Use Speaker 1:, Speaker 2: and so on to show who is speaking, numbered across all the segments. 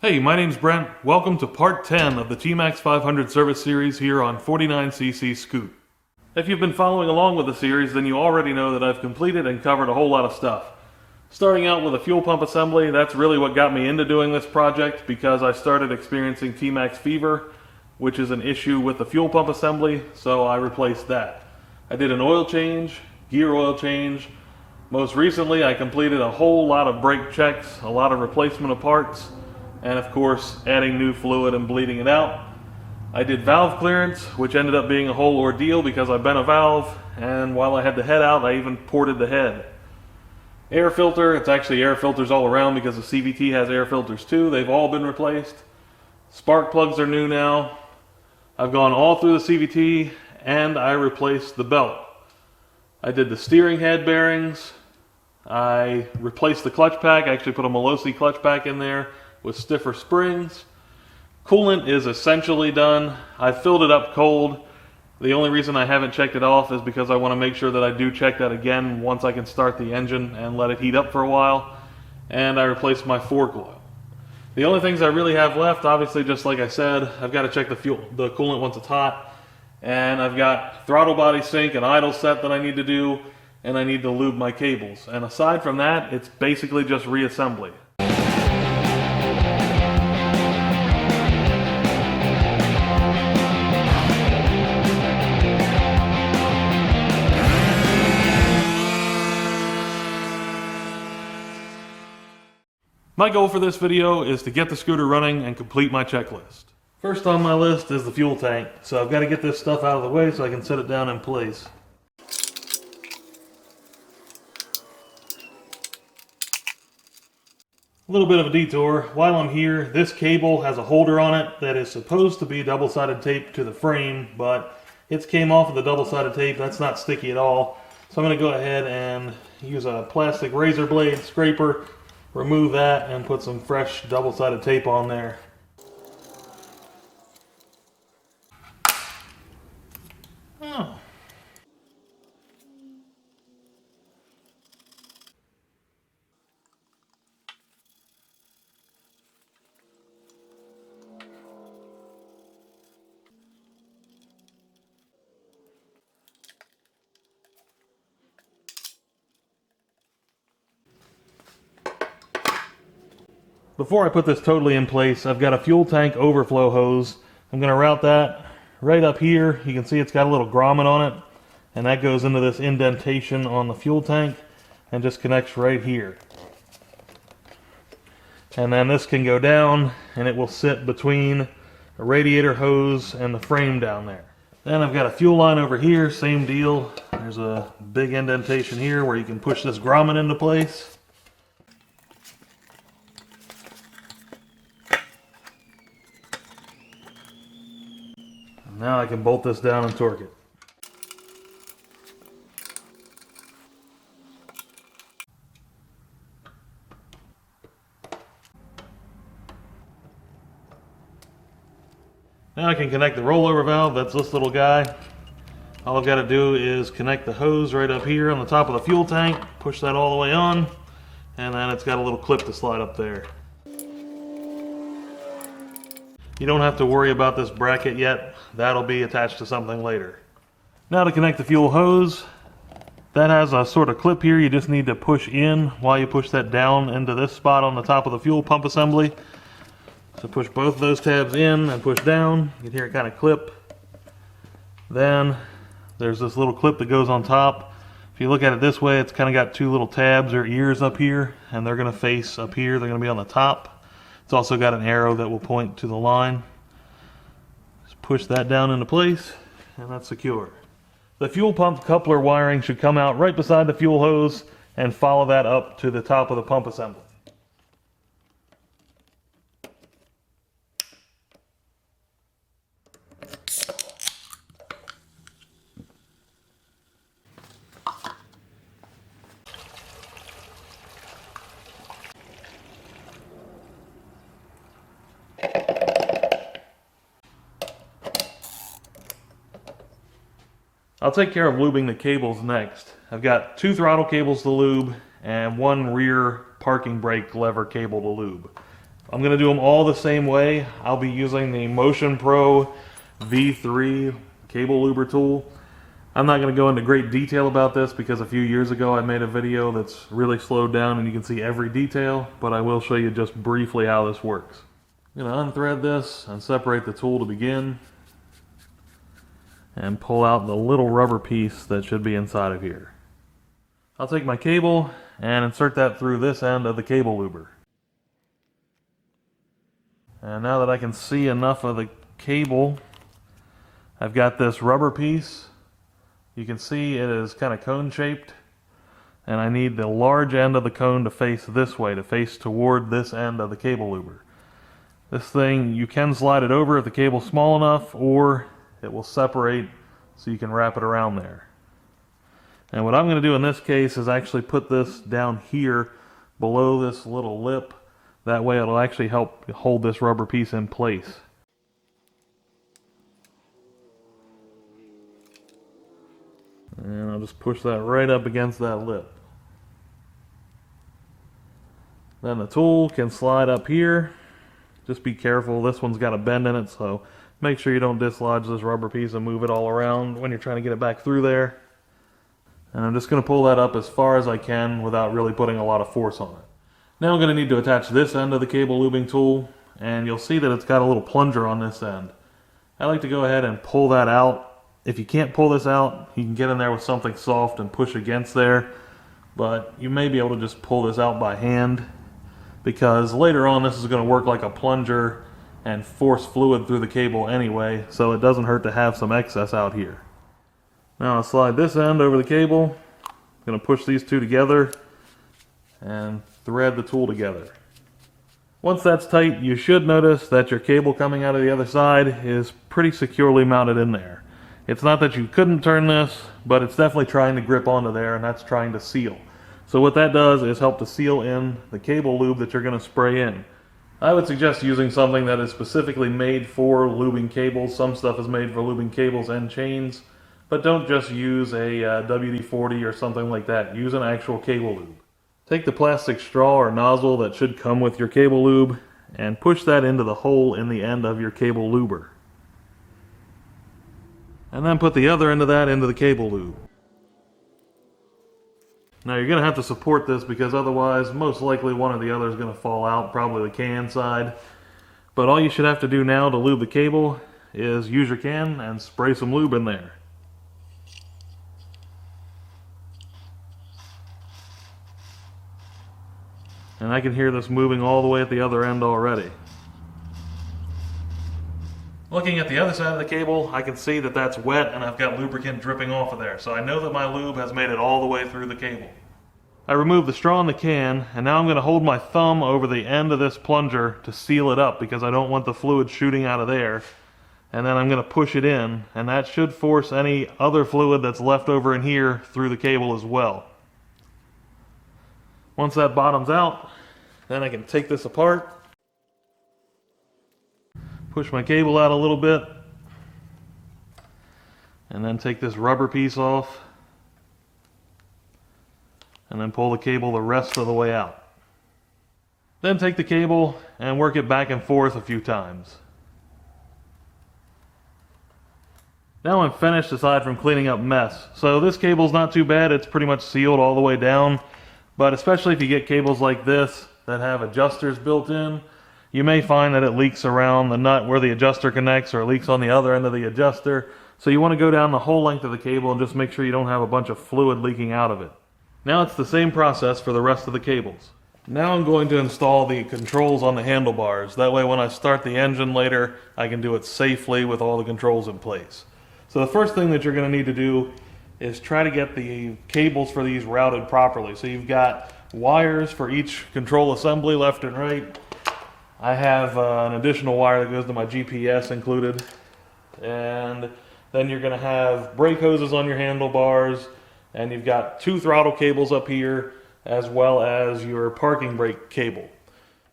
Speaker 1: Hey, my name's Brent. Welcome to part 10 of the TMAX 500 service series here on 49cc Scoot. If you've been following along with the series, then you already know that I've completed and covered a whole lot of stuff. Starting out with a fuel pump assembly, that's really what got me into doing this project because I started experiencing TMAX fever, which is an issue with the fuel pump assembly, so I replaced that. I did an oil change, gear oil change. Most recently, I completed a whole lot of brake checks, a lot of replacement of parts, and of course adding new fluid and bleeding it out. I did valve clearance, which ended up being a whole ordeal because I bent a valve, and while I had the head out, I even ported the head. Air filter, it's actually air filters all around because the CVT has air filters too. They've all been replaced. Spark plugs are new now. I've gone all through the CVT and I replaced the belt. I did the steering head bearings. I replaced the clutch pack. I actually put a Melosi clutch pack in there with stiffer springs. Coolant is essentially done. I filled it up cold. The only reason I haven't checked it off is because I want to make sure that I do check that again once I can start the engine and let it heat up for a while. And I replaced my fork oil. The only things I really have left, obviously, just like I said, I've got to check the coolant once it's hot. And I've got throttle body sync and idle set that I need to do, and I need to lube my cables. And aside from that, it's basically just reassembly. My goal for this video is to get the scooter running and complete my checklist. First on my list is the fuel tank, so I've got to get this stuff out of the way so I can set it down in place. A little bit of a detour. While I'm here, this cable has a holder on it that is supposed to be double-sided tape to the frame, but it's came off of the double-sided tape. That's not sticky at all. So I'm going to go ahead and use a plastic razor blade scraper, remove that, and put some fresh double-sided tape on there. Oh. Before I put this totally in place, I've got a fuel tank overflow hose. I'm going to route that right up here. You can see it's got a little grommet on it, and that goes into this indentation on the fuel tank and just connects right here. And then this can go down and it will sit between a radiator hose and the frame down there. Then I've got a fuel line over here, same deal. There's a big indentation here where you can push this grommet into place. Now I can bolt this down and torque it. Now I can connect the rollover valve. That's this little guy. All I've got to do is connect the hose right up here on the top of the fuel tank, push that all the way on, and then it's got a little clip to slide up there. You don't have to worry about this bracket yet. That'll be attached to something later. Now to connect the fuel hose, that has a sort of clip here. You just need to push in while you push that down into this spot on the top of the fuel pump assembly. So push both those tabs in and push down. You can hear it kind of clip. Then there's this little clip that goes on top. If you look at it this way, it's kind of got two little tabs or ears up here, and they're going to face up here. They're going to be on the top. It's also got an arrow that will point to the line. Just push that down into place, and that's secure. The fuel pump coupler wiring should come out right beside the fuel hose and follow that up to the top of the pump assembly. I'll take care of lubing the cables next. I've got 2 throttle cables to lube and 1 rear parking brake lever cable to lube. I'm going to do them all the same way. I'll be using the Motion Pro V3 cable luber tool. I'm not going to go into great detail about this because a few years ago I made a video that's really slowed down and you can see every detail, but I will show you just briefly how this works. I'm going to unthread this and separate the tool to begin and pull out the little rubber piece that should be inside of here. I'll take my cable and insert that through this end of the cable luber. And now that I can see enough of the cable, I've got this rubber piece. You can see it is kind of cone shaped, and I need the large end of the cone to face this way, to face toward this end of the cable luber. This thing, you can slide it over if the cable's small enough, or it will separate so you can wrap it around there. And what I'm going to do in this case is actually put this down here below this little lip. That way it'll actually help hold this rubber piece in place. And I'll just push that right up against that lip. Then the tool can slide up here. Just be careful, this one's got a bend in it, so make sure you don't dislodge this rubber piece and move it all around when you're trying to get it back through there. And I'm just going to pull that up as far as I can without really putting a lot of force on it. Now I'm going to need to attach this end of the cable lubing tool, and you'll see that it's got a little plunger on this end. I like to go ahead and pull that out. If you can't pull this out, you can get in there with something soft and push against there, but you may be able to just pull this out by hand, because later on this is going to work like a plunger and force fluid through the cable anyway, so it doesn't hurt to have some excess out here. Now I'll slide this end over the cable. I'm going to push these two together and thread the tool together. Once that's tight, you should notice that your cable coming out of the other side is pretty securely mounted in there. It's not that you couldn't turn this, but it's definitely trying to grip onto there, and that's trying to seal. So what that does is help to seal in the cable lube that you're going to spray in. I would suggest using something that is specifically made for lubing cables. Some stuff is made for lubing cables and chains, but don't just use a WD-40 or something like that. Use an actual cable lube. Take the plastic straw or nozzle that should come with your cable lube and push that into the hole in the end of your cable luber. And then put the other end of that into the cable lube. Now you're going to have to support this because otherwise most likely one or the other is going to fall out, probably the can side. But all you should have to do now to lube the cable is use your can and spray some lube in there. And I can hear this moving all the way at the other end already. Looking at the other side of the cable, I can see that that's wet and I've got lubricant dripping off of there. So I know that my lube has made it all the way through the cable. I removed the straw in the can, and now I'm going to hold my thumb over the end of this plunger to seal it up because I don't want the fluid shooting out of there. And then I'm going to push it in, and that should force any other fluid that's left over in here through the cable as well. Once that bottoms out, then I can take this apart. Push my cable out a little bit, and then take this rubber piece off, and then pull the cable the rest of the way out. Then take the cable and work it back and forth a few times. Now I'm finished aside from cleaning up mess. So this cable's not too bad, it's pretty much sealed all the way down, but especially if you get cables like this that have adjusters built in, you may find that it leaks around the nut where the adjuster connects, or it leaks on the other end of the adjuster. So you want to go down the whole length of the cable and just make sure you don't have a bunch of fluid leaking out of it. Now it's the same process for the rest of the cables. Now I'm going to install the controls on the handlebars. That way when I start the engine later, I can do it safely with all the controls in place. So the first thing that you're going to need to do is try to get the cables for these routed properly. So you've got wires for each control assembly left and right. I have an additional wire that goes to my GPS included. And then you're going to have brake hoses on your handlebars, and you've got 2 throttle cables up here, as well as your parking brake cable.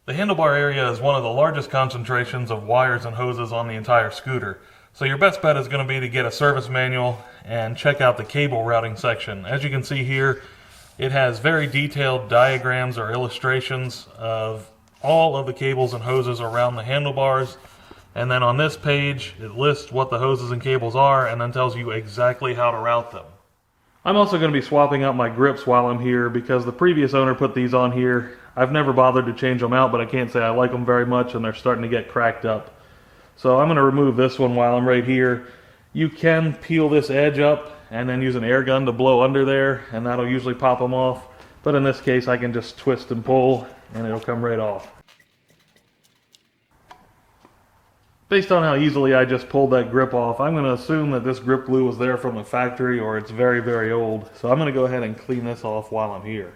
Speaker 1: The handlebar area is one of the largest concentrations of wires and hoses on the entire scooter. So your best bet is going to be to get a service manual and check out the cable routing section. As you can see here, it has very detailed diagrams or illustrations of all of the cables and hoses around the handlebars. And then on this page, it lists what the hoses and cables are and then tells you exactly how to route them. I'm also going to be swapping out my grips while I'm here because the previous owner put these on here. I've never bothered to change them out, but I can't say I like them very much and they're starting to get cracked up. So I'm going to remove this one while I'm right here. You can peel this edge up and then use an air gun to blow under there, and that'll usually pop them off. But in this case, I can just twist and pull and it'll come right off. Based on how easily I just pulled that grip off, I'm going to assume that this grip glue was there from the factory or it's very, very old. So I'm going to go ahead and clean this off while I'm here.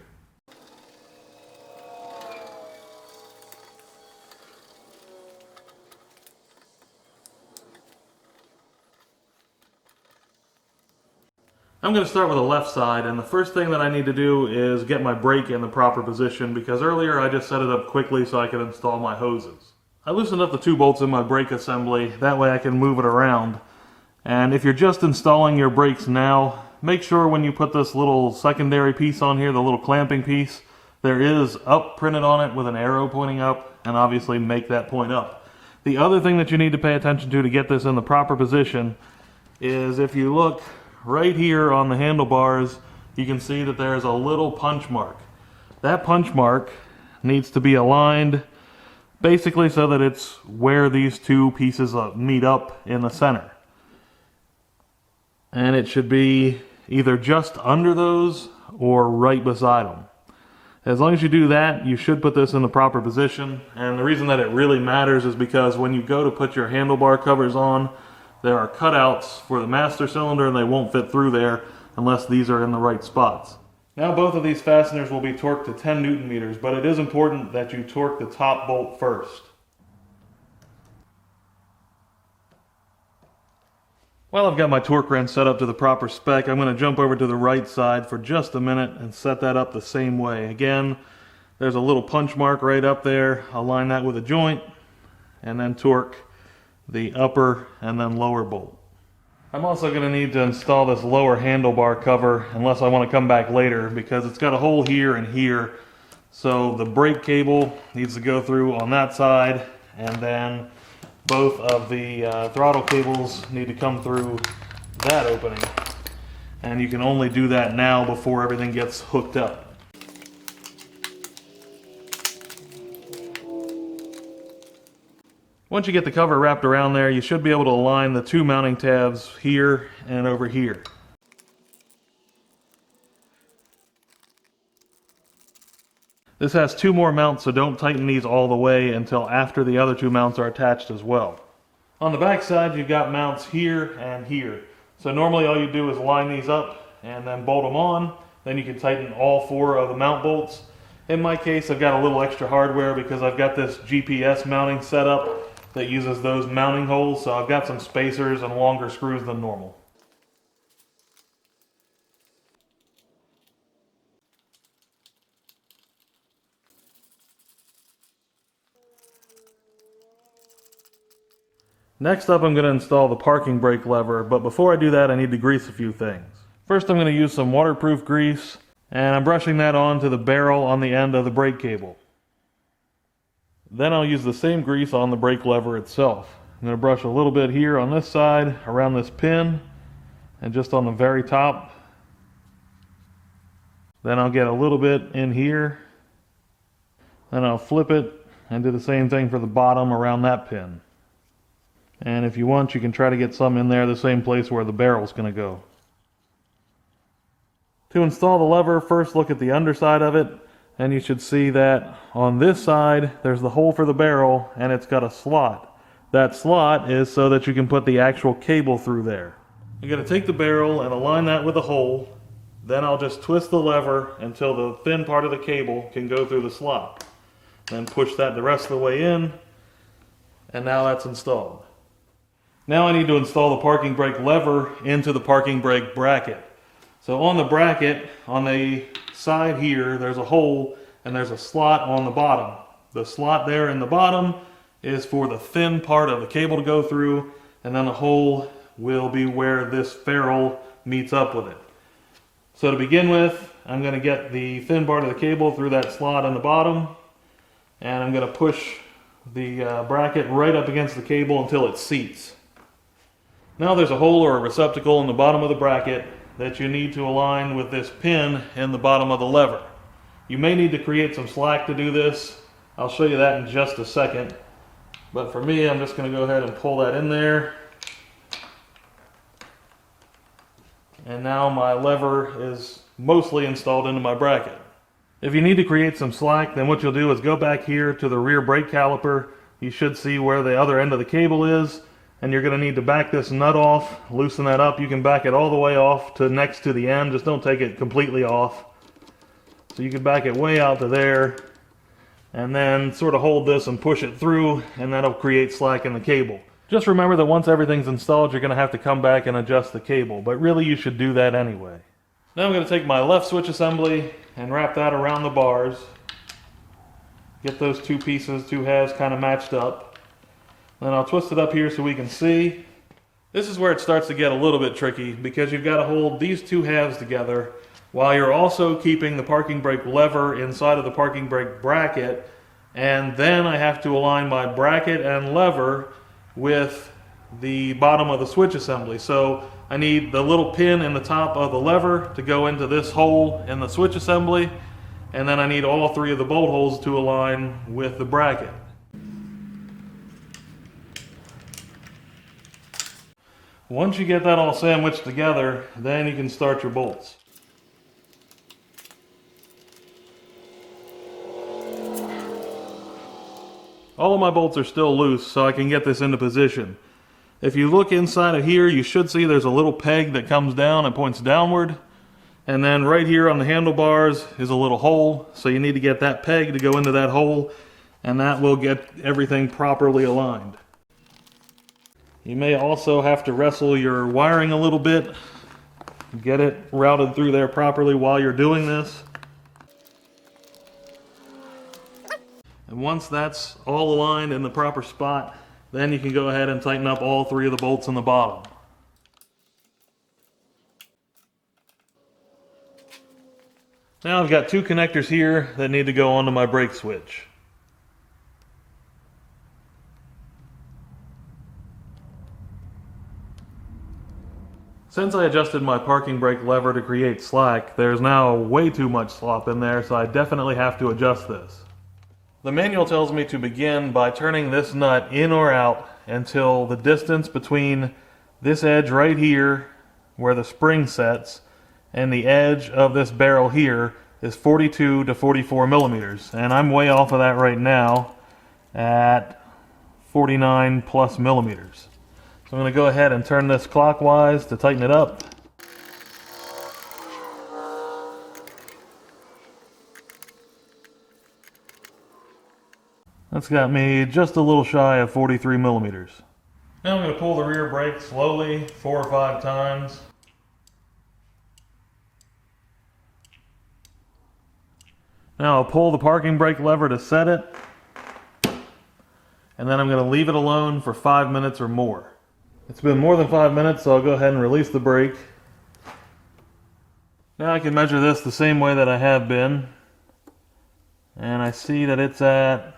Speaker 1: I'm going to start with the left side, and the first thing that I need to do is get my brake in the proper position because earlier I just set it up quickly so I could install my hoses. I loosened up the 2 bolts in my brake assembly, that way I can move it around. And if you're just installing your brakes now, make sure when you put this little secondary piece on here, the little clamping piece, there is up printed on it with an arrow pointing up, and obviously make that point up. The other thing that you need to pay attention to get this in the proper position is if you look right here on the handlebars, you can see that there's a little punch mark. That punch mark needs to be aligned basically so that it's where these 2 pieces meet up in the center. And it should be either just under those or right beside them. As long as you do that, you should put this in the proper position. And the reason that it really matters is because when you go to put your handlebar covers on, there are cutouts for the master cylinder and they won't fit through there unless these are in the right spots. Now both of these fasteners will be torqued to 10 Newton meters, but it is important that you torque the top bolt first. While I've got my torque wrench set up to the proper spec, I'm going to jump over to the right side for just a minute and set that up the same way. Again, there's a little punch mark right up there. I'll line that with a joint and then torque the upper and then lower bolt. I'm also going to need to install this lower handlebar cover unless I want to come back later because it's got a hole here and here. So the brake cable needs to go through on that side, and then both of the throttle cables need to come through that opening. And you can only do that now before everything gets hooked up. Once you get the cover wrapped around there, you should be able to align the 2 mounting tabs here and over here. This has 2 more mounts, so don't tighten these all the way until after the other 2 mounts are attached as well. On the back side, you've got mounts here and here. So normally all you do is line these up and then bolt them on. Then you can tighten all 4 of the mount bolts. In my case, I've got a little extra hardware because I've got this GPS mounting setup that uses those mounting holes, so I've got some spacers and longer screws than normal. Next up, I'm going to install the parking brake lever, but before I do that, I need to grease a few things. First, I'm going to use some waterproof grease, and I'm brushing that onto the barrel on the end of the brake cable. Then I'll use the same grease on the brake lever itself. I'm going to brush a little bit here on this side, around this pin, and just on the very top. Then I'll get a little bit in here. Then I'll flip it and do the same thing for the bottom around that pin. And if you want, you can try to get some in there, the same place where the barrel's going to go. To install the lever, first look at the underside of it, and you should see that on this side, there's the hole for the barrel, and it's got a slot. That slot is so that you can put the actual cable through there. You're going to take the barrel and align that with a hole. Then I'll just twist the lever until the thin part of the cable can go through the slot. Then push that the rest of the way in, and now that's installed. Now I need to install the parking brake lever into the parking brake bracket. So on the bracket, on the side here, there's a hole and there's a slot on the bottom. The slot there in the bottom is for the thin part of the cable to go through, and then the hole will be where this ferrule meets up with it. So to begin with, I'm going to get the thin part of the cable through that slot in the bottom. and I'm going to push the bracket right up against the cable until it seats. Now there's a hole or a receptacle in the bottom of the bracket that you need to align with this pin in the bottom of the lever. You may need to create some slack to do this. I'll show you that in just a second. But for me, I'm just going to go ahead and pull that in there. And now my lever is mostly installed into my bracket. If you need to create some slack, then what you'll do is go back here to the rear brake caliper. You should see where the other end of the cable is, and you're going to need to back this nut off, loosen that up. You can back it all the way off to next to the end, just don't take it completely off. So you can back it way out to there, and then sort of hold this and push it through, and that'll create slack in the cable. Just remember that once everything's installed, you're going to have to come back and adjust the cable, but really you should do that anyway. Now I'm going to take my left switch assembly and wrap that around the bars. Get those two pieces, two halves kind of matched up. Then I'll twist it up here so we can see. This is where it starts to get a little bit tricky because you've got to hold these two halves together while you're also keeping the parking brake lever inside of the parking brake bracket, and then I have to align my bracket and lever with the bottom of the switch assembly. So I need the little pin in the top of the lever to go into this hole in the switch assembly, and then I need all three of the bolt holes to align with the bracket. Once you get that all sandwiched together, then you can start your bolts. All of my bolts are still loose, so I can get this into position. If you look inside of here, you should see there's a little peg that comes down and points downward. And then right here on the handlebars is a little hole, so you need to get that peg to go into that hole, and that will get everything properly aligned. You may also have to wrestle your wiring a little bit, get it routed through there properly while you're doing this. And once that's all aligned in the proper spot, then you can go ahead and tighten up all three of the bolts in the bottom. Now I've got two connectors here that need to go onto my brake switch. Since I adjusted my parking brake lever to create slack, there's now way too much slop in there, so I definitely have to adjust this. The manual tells me to begin by turning this nut in or out until the distance between this edge right here, where the spring sets, and the edge of this barrel here is 42 to 44 millimeters. And I'm way off of that right now at 49 plus millimeters. So I'm going to go ahead and turn this clockwise to tighten it up. That's got me just a little shy of 43 millimeters. Now I'm going to pull the rear brake slowly 4 or 5 times. Now I'll pull the parking brake lever to set it, and then I'm going to leave it alone for 5 minutes or more. It's been more than 5 minutes, so I'll go ahead and release the brake. Now I can measure this the same way that I have been, and I see that it's at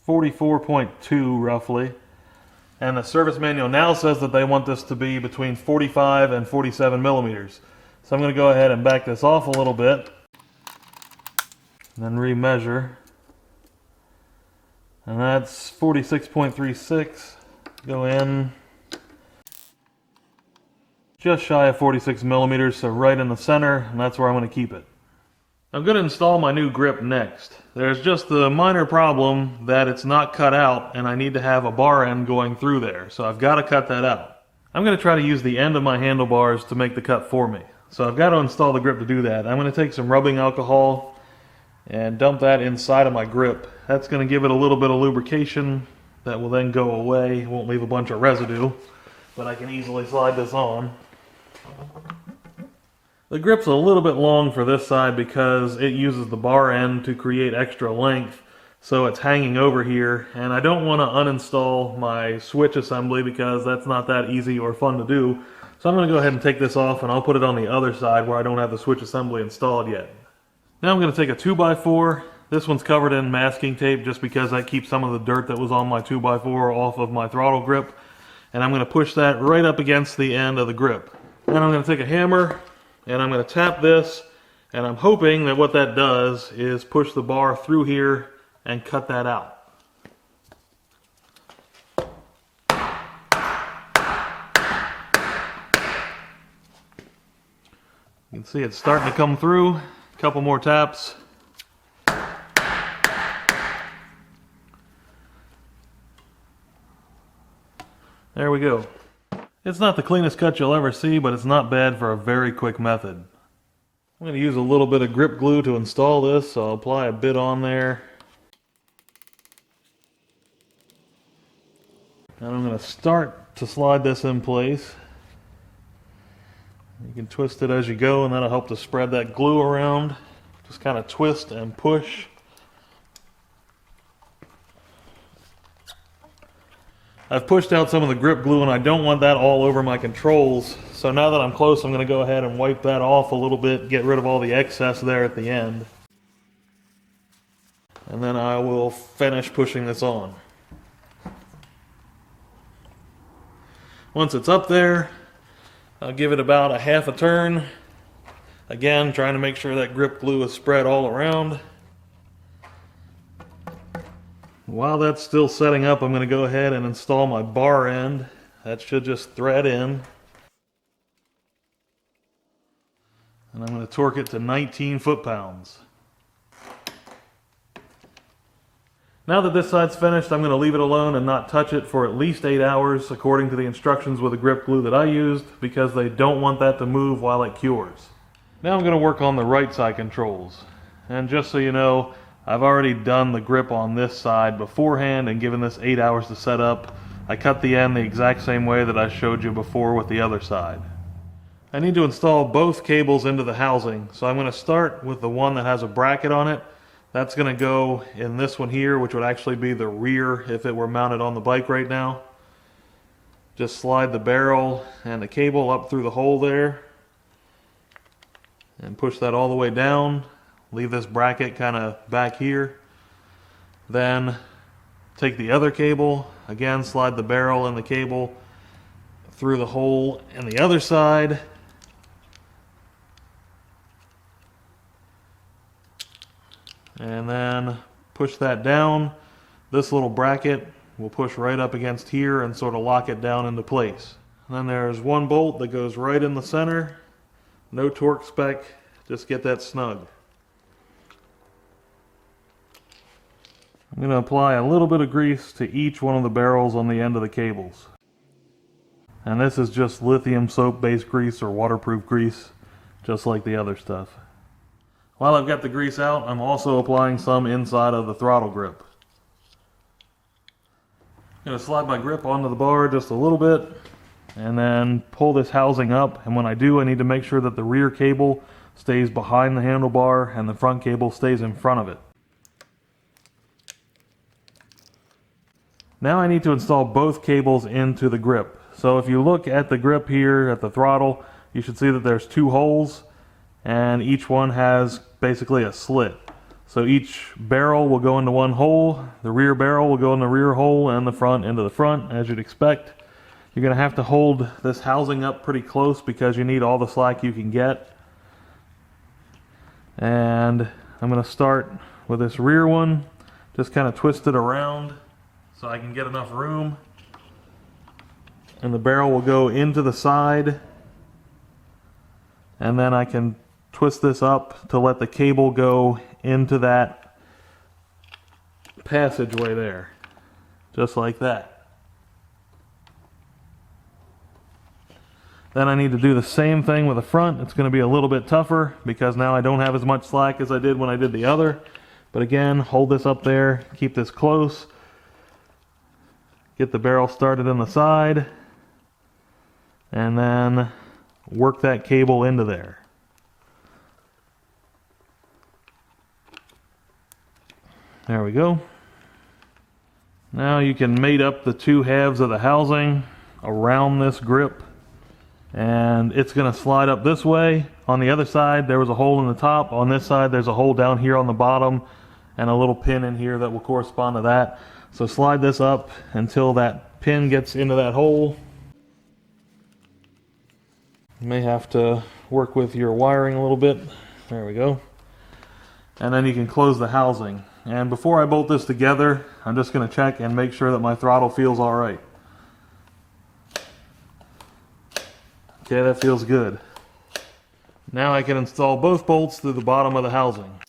Speaker 1: 44.2 roughly, and the service manual now says that they want this to be between 45 and 47 millimeters. So I'm going to go ahead and back this off a little bit, and then remeasure, and that's 46.36. Go in just shy of 46 millimeters, so right in the center, and that's where I'm going to keep it. I'm going to install my new grip next. There's just the minor problem that it's not cut out, and I need to have a bar end going through there, so I've got to cut that out. I'm going to try to use the end of my handlebars to make the cut for me. So I've got to install the grip to do that. I'm going to take some rubbing alcohol and dump that inside of my grip. That's going to give it a little bit of lubrication that will then go away. It won't leave a bunch of residue, but I can easily slide this on. The grip's a little bit long for this side because it uses the bar end to create extra length, so it's hanging over here, and I don't want to uninstall my switch assembly because that's not that easy or fun to do. So I'm going to go ahead and take this off, and I'll put it on the other side where I don't have the switch assembly installed yet. Now I'm going to take a 2x4 This one's covered in masking tape just because that keeps some of the dirt that was on my 2x4 off of my throttle grip. And I'm going to push that right up against the end of the grip. Then I'm going to take a hammer and I'm going to tap this, and I'm hoping that what that does is push the bar through here and cut that out. You can see it's starting to come through. A couple more taps. There we go. It's not the cleanest cut you'll ever see, but it's not bad for a very quick method. I'm going to use a little bit of grip glue to install this, so I'll apply a bit on there. And I'm going to start to slide this in place. You can twist it as you go, and that'll help to spread that glue around. Just kind of twist and push. I've pushed out some of the grip glue and I don't want that all over my controls. So now that I'm close, I'm going to go ahead and wipe that off a little bit, get rid of all the excess there at the end. And then I will finish pushing this on. Once it's up there, I'll give it about a half a turn. Again, trying to make sure that grip glue is spread all around. While that's still setting up, I'm going to go ahead and install my bar end. That should just thread in. And I'm going to torque it to 19 foot-pounds. Now that this side's finished, I'm going to leave it alone and not touch it for at least 8 hours, according to the instructions with the grip glue that I used, because they don't want that to move while it cures. Now I'm going to work on the right side controls. And just so you know, I've already done the grip on this side beforehand and given this 8 hours to set up. I cut the end the exact same way that I showed you before with the other side. I need to install both cables into the housing, so I'm going to start with the one that has a bracket on it. That's going to go in this one here, which would actually be the rear if it were mounted on the bike right now. Just slide the barrel and the cable up through the hole there and push that all the way down. Leave this bracket kind of back here. Then take the other cable, again slide the barrel and the cable through the hole in the other side. And then push that down. This little bracket will push right up against here and sort of lock it down into place. And then there's one bolt that goes right in the center. No torque spec, just get that snug. I'm going to apply a little bit of grease to each one of the barrels on the end of the cables. And this is just lithium soap-based grease or waterproof grease, just like the other stuff. While I've got the grease out, I'm also applying some inside of the throttle grip. I'm going to slide my grip onto the bar just a little bit, and then pull this housing up. And when I do, I need to make sure that the rear cable stays behind the handlebar and the front cable stays in front of it. Now I need to install both cables into the grip. So if you look at the grip here at the throttle, you should see that there's two holes, and each one has basically a slit. So each barrel will go into one hole, the rear barrel will go in the rear hole, and the front into the front, as you'd expect. You're going to have to hold this housing up pretty close because you need all the slack you can get. And I'm going to start with this rear one, just kind of twist it around so I can get enough room. And the barrel will go into the side, and then I can twist this up to let the cable go into that passageway there, just like that. Then I need to do the same thing with the front. It's going to be a little bit tougher because now I don't have as much slack as I did when I did the other. But again, hold this up there, keep this close, get the barrel started in the side, and then work that cable into there. There we go. Now you can mate up the two halves of the housing around this grip, and it's going to slide up this way. On the other side there was a hole in the top, on this side there's a hole down here on the bottom, and a little pin in here that will correspond to that. So slide this up until that pin gets into that hole. You may have to work with your wiring a little bit. There we go. And then you can close the housing. And before I bolt this together, I'm just going to check and make sure that my throttle feels alright. Okay, that feels good. Now I can install both bolts through the bottom of the housing.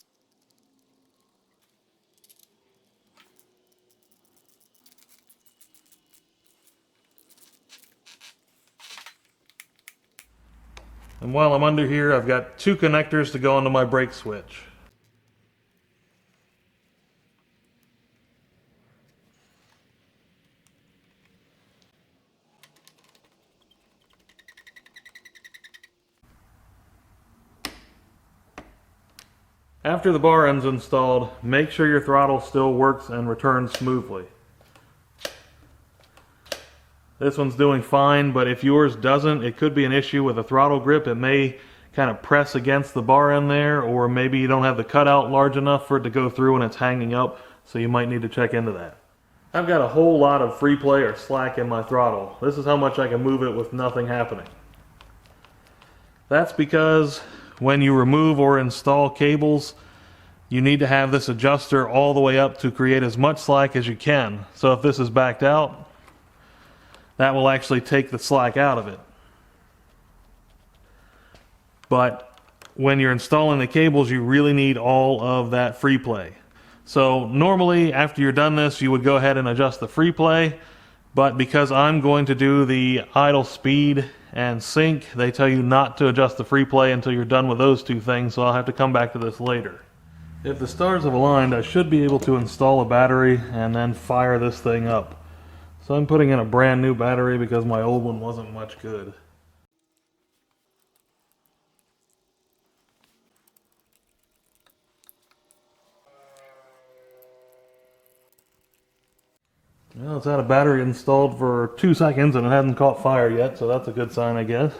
Speaker 1: And while I'm under here, I've got two connectors to go onto my brake switch. After the bar end's installed, make sure your throttle still works and returns smoothly. This one's doing fine, but if yours doesn't, it could be an issue with the throttle grip. It may kind of press against the bar end there, or maybe you don't have the cutout large enough for it to go through and it's hanging up, so you might need to check into that. I've got a whole lot of free play or slack in my throttle. This is how much I can move it with nothing happening. That's because when you remove or install cables, you need to have this adjuster all the way up to create as much slack as you can. So if this is backed out, that will actually take the slack out of it. But when you're installing the cables, you really need all of that free play. So normally after you're done this, you would go ahead and adjust the free play, but because I'm going to do the idle speed and sync, they tell you not to adjust the free play until you're done with those two things, so I'll have to come back to this later. If the stars have aligned, I should be able to install a battery and then fire this thing up. So I'm putting in a brand new battery because my old one wasn't much good. Well, it's had a battery installed for 2 seconds and it hasn't caught fire yet, so that's a good sign, I guess.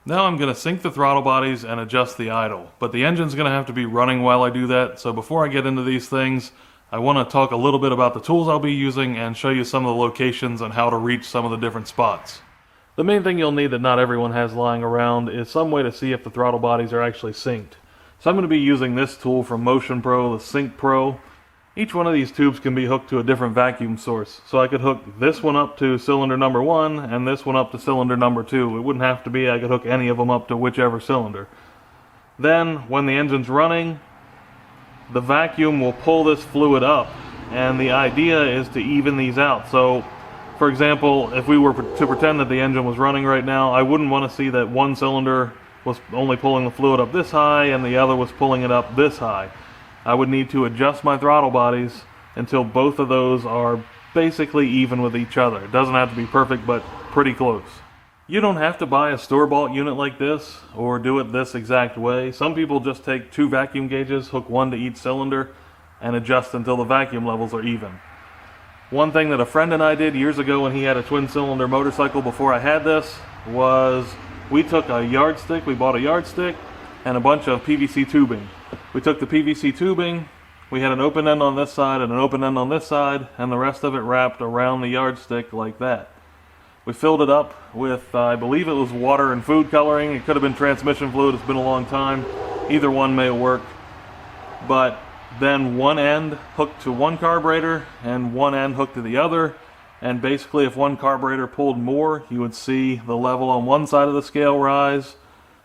Speaker 1: Now I'm going to sync the throttle bodies and adjust the idle, but the engine's going to have to be running while I do that, so before I get into these things, I want to talk a little bit about the tools I'll be using and show you some of the locations and how to reach some of the different spots. The main thing you'll need that not everyone has lying around is some way to see if the throttle bodies are actually synced. So I'm going to be using this tool from Motion Pro, the Sync Pro. Each one of these tubes can be hooked to a different vacuum source. So I could hook this one up to cylinder number 1 and this one up to cylinder number 2. It wouldn't have to be, I could hook any of them up to whichever cylinder. Then, when the engine's running, the vacuum will pull this fluid up. And the idea is to even these out. So, for example, if we were to pretend that the engine was running right now, I wouldn't want to see that one cylinder was only pulling the fluid up this high and the other was pulling it up this high. I would need to adjust my throttle bodies until both of those are basically even with each other. It doesn't have to be perfect, but pretty close. You don't have to buy a store-bought unit like this or do it this exact way. Some people just take 2 vacuum gauges, hook one to each cylinder, and adjust until the vacuum levels are even. One thing that a friend and I did years ago when he had a twin-cylinder motorcycle before I had this was we took a yardstick, we bought a yardstick, and a bunch of PVC tubing. We took the PVC tubing, we had an open end on this side and an open end on this side, and the rest of it wrapped around the yardstick like that. We filled it up with, I believe it was water and food coloring. It could have been transmission fluid, it's been a long time. Either one may work. But then one end hooked to one carburetor and one end hooked to the other. And basically if one carburetor pulled more, you would see the level on one side of the scale rise,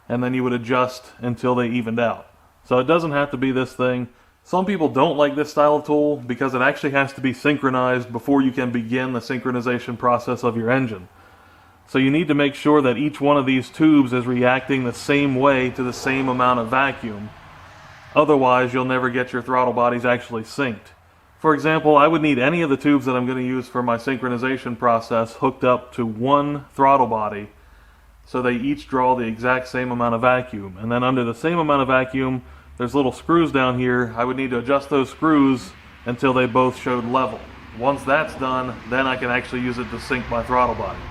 Speaker 1: and then you would adjust until they evened out. So it doesn't have to be this thing. Some people don't like this style of tool because it actually has to be synchronized before you can begin the synchronization process of your engine. So you need to make sure that each one of these tubes is reacting the same way to the same amount of vacuum. Otherwise, you'll never get your throttle bodies actually synced. For example, I would need any of the tubes that I'm going to use for my synchronization process hooked up to one throttle body so they each draw the exact same amount of vacuum. And then under the same amount of vacuum, there's little screws down here. I would need to adjust those screws until they both showed level. Once that's done, then I can actually use it to sync my throttle bodies.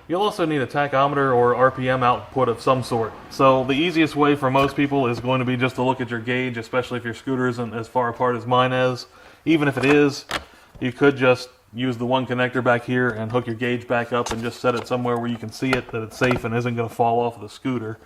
Speaker 1: You'll also need a tachometer or RPM output of some sort. So the easiest way for most people is going to be just to look at your gauge, especially if your scooter isn't as far apart as mine is. Even if it is, you could just use the one connector back here and hook your gauge back up and just set it somewhere where you can see it, that it's safe and isn't going to fall off of the scooter.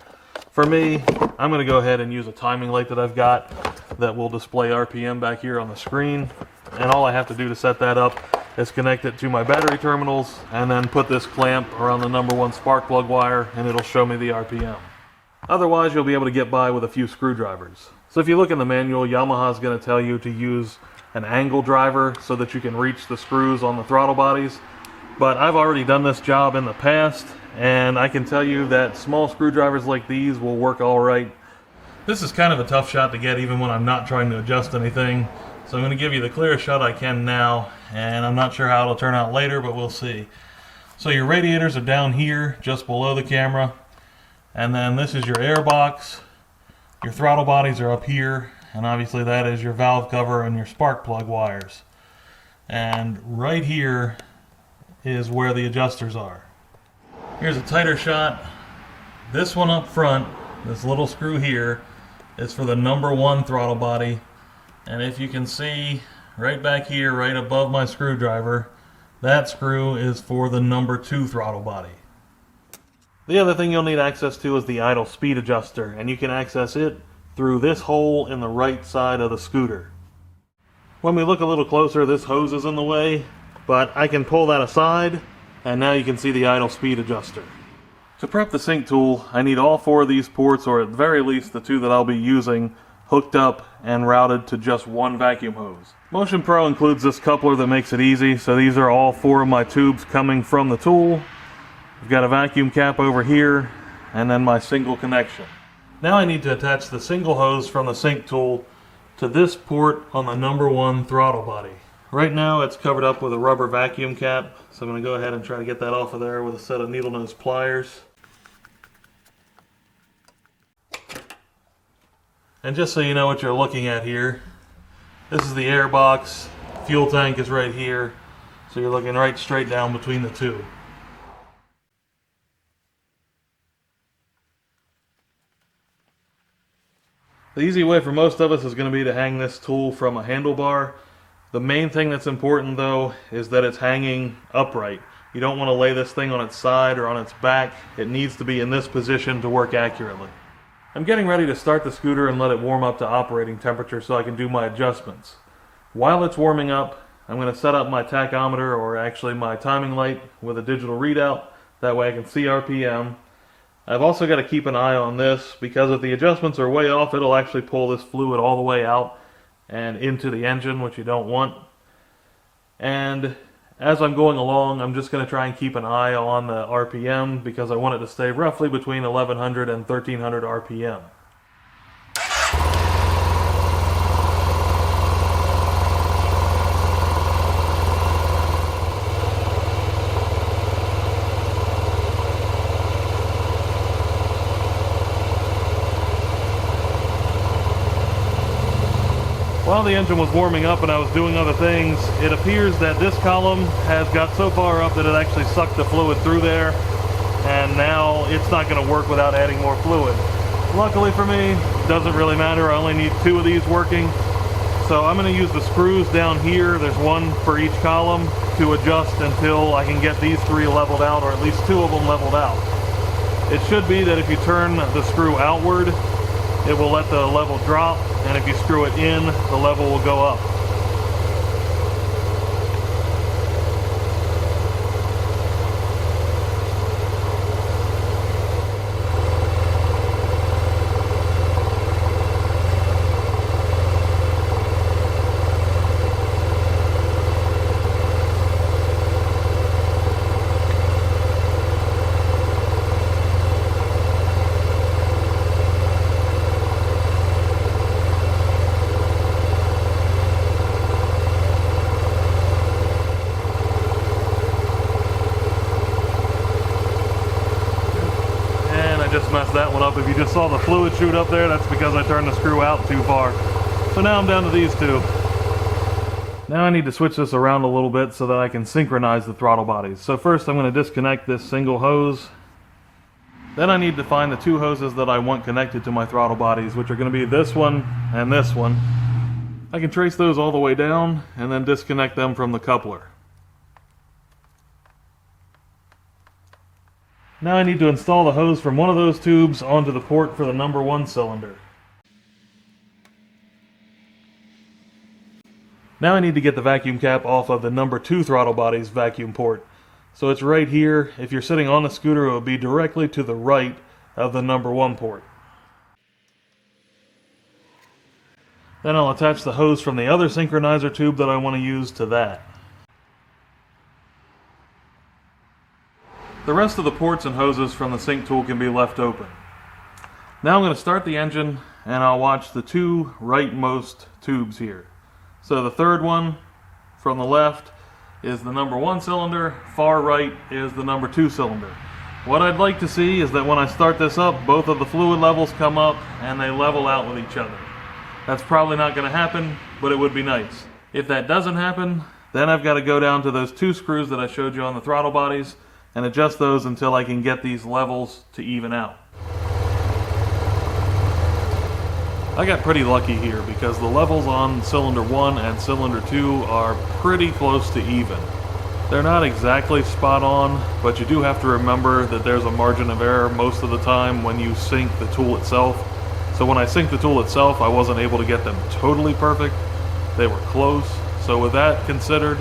Speaker 1: For me, I'm going to go ahead and use a timing light that I've got that will display RPM back here on the screen. And all I have to do to set that up is connect it to my battery terminals and then put this clamp around the number 1 spark plug wire and it'll show me the RPM. Otherwise, you'll be able to get by with a few screwdrivers. So if you look in the manual, Yamaha is going to tell you to use an angle driver so that you can reach the screws on the throttle bodies. But I've already done this job in the past, and I can tell you that small screwdrivers like these will work all right. This is kind of a tough shot to get even when I'm not trying to adjust anything. So I'm going to give you the clearest shot I can now, and I'm not sure how it'll turn out later, but we'll see. So your radiators are down here, just below the camera. And then this is your air box. Your throttle bodies are up here, and obviously that is your valve cover and your spark plug wires. And right here is where the adjusters are. Here's a tighter shot. This one up front, this little screw here, is for the number 1 throttle body. And if you can see right back here, right above my screwdriver, that screw is for the number 2 throttle body. The other thing you'll need access to is the idle speed adjuster, and you can access it through this hole in the right side of the scooter. When we look a little closer, this hose is in the way, but I can pull that aside, and now you can see the idle speed adjuster. To prep the sync tool, I need all 4 of these ports, or at the very least the 2 that I'll be using, hooked up and routed to just one vacuum hose. Motion Pro includes this coupler that makes it easy, so these are all 4 of my tubes coming from the tool. I've got a vacuum cap over here, and then my single connection. Now I need to attach the single hose from the sync tool to this port on the number 1 throttle body. Right now it's covered up with a rubber vacuum cap, so I'm going to go ahead and try to get that off of there with a set of needle nose pliers. And just so you know what you're looking at here, this is the air box, fuel tank is right here, so you're looking right straight down between the 2. The easy way for most of us is going to be to hang this tool from a handlebar. The main thing that's important though is that it's hanging upright. You don't want to lay this thing on its side or on its back. It needs to be in this position to work accurately. I'm getting ready to start the scooter and let it warm up to operating temperature so I can do my adjustments. While it's warming up, I'm going to set up my tachometer, or actually my timing light, with a digital readout. That way I can see RPM. I've also got to keep an eye on this, because if the adjustments are way off, it'll actually pull this fluid all the way out and into the engine, which you don't want. And as I'm going along, I'm just going to try and keep an eye on the RPM, because I want it to stay roughly between 1100 and 1300 RPM. While the engine was warming up and I was doing other things, it appears that this column has got so far up that it actually sucked the fluid through there, and now it's not going to work without adding more fluid. Luckily for me, it doesn't really matter. I only need 2 of these working. So I'm going to use the screws down here, there's 1 for each column, to adjust until I can get these 3 leveled out, or at least 2 of them leveled out. It should be that if you turn the screw outward, it will let the level drop, and if you screw it in, the level will go up. I just messed that one up. If you just saw the fluid chute up there, that's because I turned the screw out too far. So now I'm down to these two. Now I need to switch this around a little bit so that I can synchronize the throttle bodies. So first I'm going to disconnect this single hose. Then I need to find the two hoses that I want connected to my throttle bodies, which are going to be this one and this one. I can trace those all the way down and then disconnect them from the coupler. Now I need to install the hose from one of those tubes onto the port for the number 1 cylinder. Now I need to get the vacuum cap off of the number 2 throttle body's vacuum port. So it's right here. If you're sitting on the scooter, it would be directly to the right of the number 1 port. Then I'll attach the hose from the other synchronizer tube that I want to use to that. The rest of the ports and hoses from the sync tool can be left open. Now I'm going to start the engine and I'll watch the 2 rightmost tubes here. So the third one from the left is the number 1 cylinder, far right is the number 2 cylinder. What I'd like to see is that when I start this up, both of the fluid levels come up and they level out with each other. That's probably not going to happen, but it would be nice. If that doesn't happen, then I've got to go down to those 2 screws that I showed you on the throttle bodies and adjust those until I can get these levels to even out. I got pretty lucky here because the levels on cylinder 1 and cylinder 2 are pretty close to even. They're not exactly spot on, but you do have to remember that there's a margin of error most of the time when you sync the tool itself. So when I synced the tool itself, I wasn't able to get them totally perfect. They were close. So with that considered,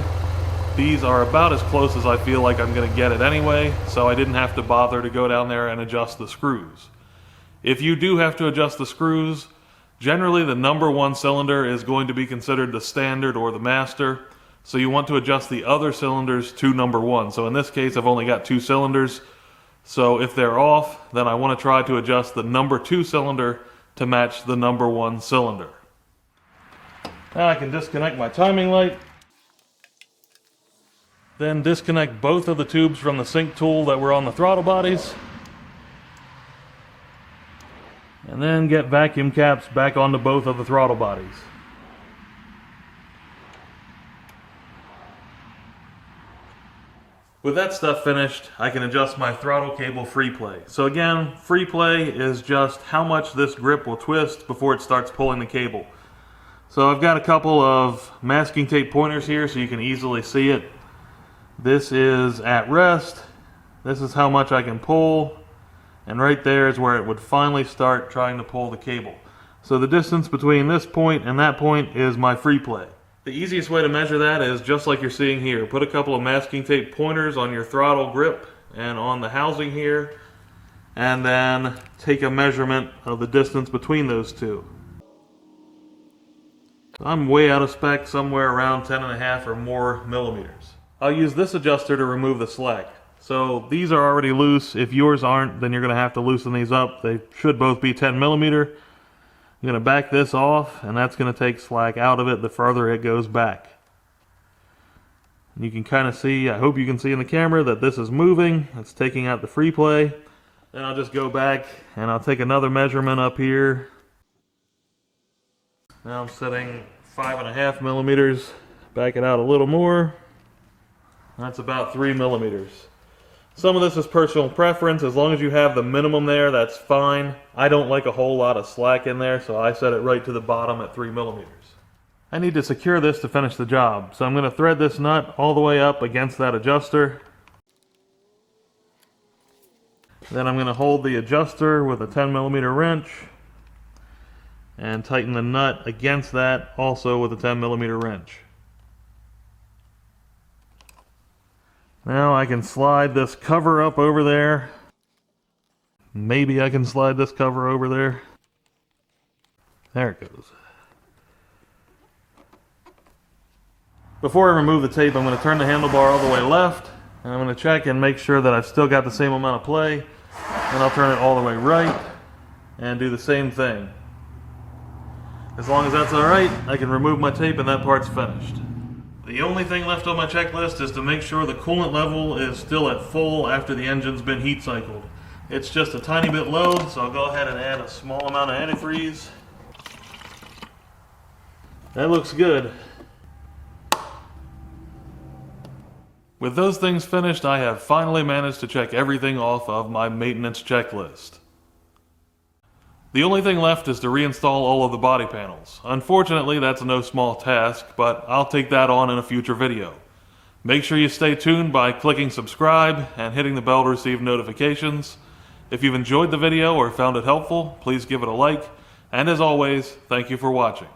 Speaker 1: these are about as close as I feel like I'm going to get it anyway, so I didn't have to bother to go down there and adjust the screws. If you do have to adjust the screws, generally the number 1 cylinder is going to be considered the standard or the master, so you want to adjust the other cylinders to number 1. So in this case I've only got 2 cylinders, so if they're off, then I want to try to adjust the number 2 cylinder to match the number 1 cylinder. Now I can disconnect my timing light, then disconnect both of the tubes from the sync tool that were on the throttle bodies, and then get vacuum caps back onto both of the throttle bodies. With that stuff finished, I can adjust my throttle cable free play. So again, free play is just how much this grip will twist before it starts pulling the cable. So I've got a couple of masking tape pointers here so you can easily see it. This is at rest. This is how much I can pull. And right there is where it would finally start trying to pull the cable. So the distance between this point and that point is my free play. The easiest way to measure that is just like you're seeing here. Put a couple of masking tape pointers on your throttle grip and on the housing here, and then take a measurement of the distance between those two. I'm way out of spec, somewhere around 10.5 or more millimeters. I'll use this adjuster to remove the slack. So these are already loose. If yours aren't, then you're going to have to loosen these up. They should both be 10 millimeter. I'm going to back this off, and that's going to take slack out of it the further it goes back. And you can kind of see, I hope you can see in the camera, that this is moving. It's taking out the free play. Then I'll just go back and I'll take another measurement up here. Now I'm setting 5.5 millimeters. Back it out a little more. That's about 3 millimeters. Some of this is personal preference. As long as you have the minimum there, that's fine. I don't like a whole lot of slack in there, so I set it right to the bottom at 3 millimeters. I need to secure this to finish the job, so I'm going to thread this nut all the way up against that adjuster. Then I'm going to hold the adjuster with a 10 millimeter wrench and tighten the nut against that also with a 10 millimeter wrench. Now I can slide this cover up over there. Maybe I can slide this cover over there. There it goes. Before I remove the tape, I'm going to turn the handlebar all the way left, and I'm going to check and make sure that I've still got the same amount of play. Then I'll turn it all the way right and do the same thing. As long as that's alright, I can remove my tape and that part's finished. The only thing left on my checklist is to make sure the coolant level is still at full after the engine's been heat cycled. It's just a tiny bit low, so I'll go ahead and add a small amount of antifreeze. That looks good. With those things finished, I have finally managed to check everything off of my maintenance checklist. The only thing left is to reinstall all of the body panels. Unfortunately, that's no small task, but I'll take that on in a future video. Make sure you stay tuned by clicking subscribe and hitting the bell to receive notifications. If you've enjoyed the video or found it helpful, please give it a like. And as always, thank you for watching.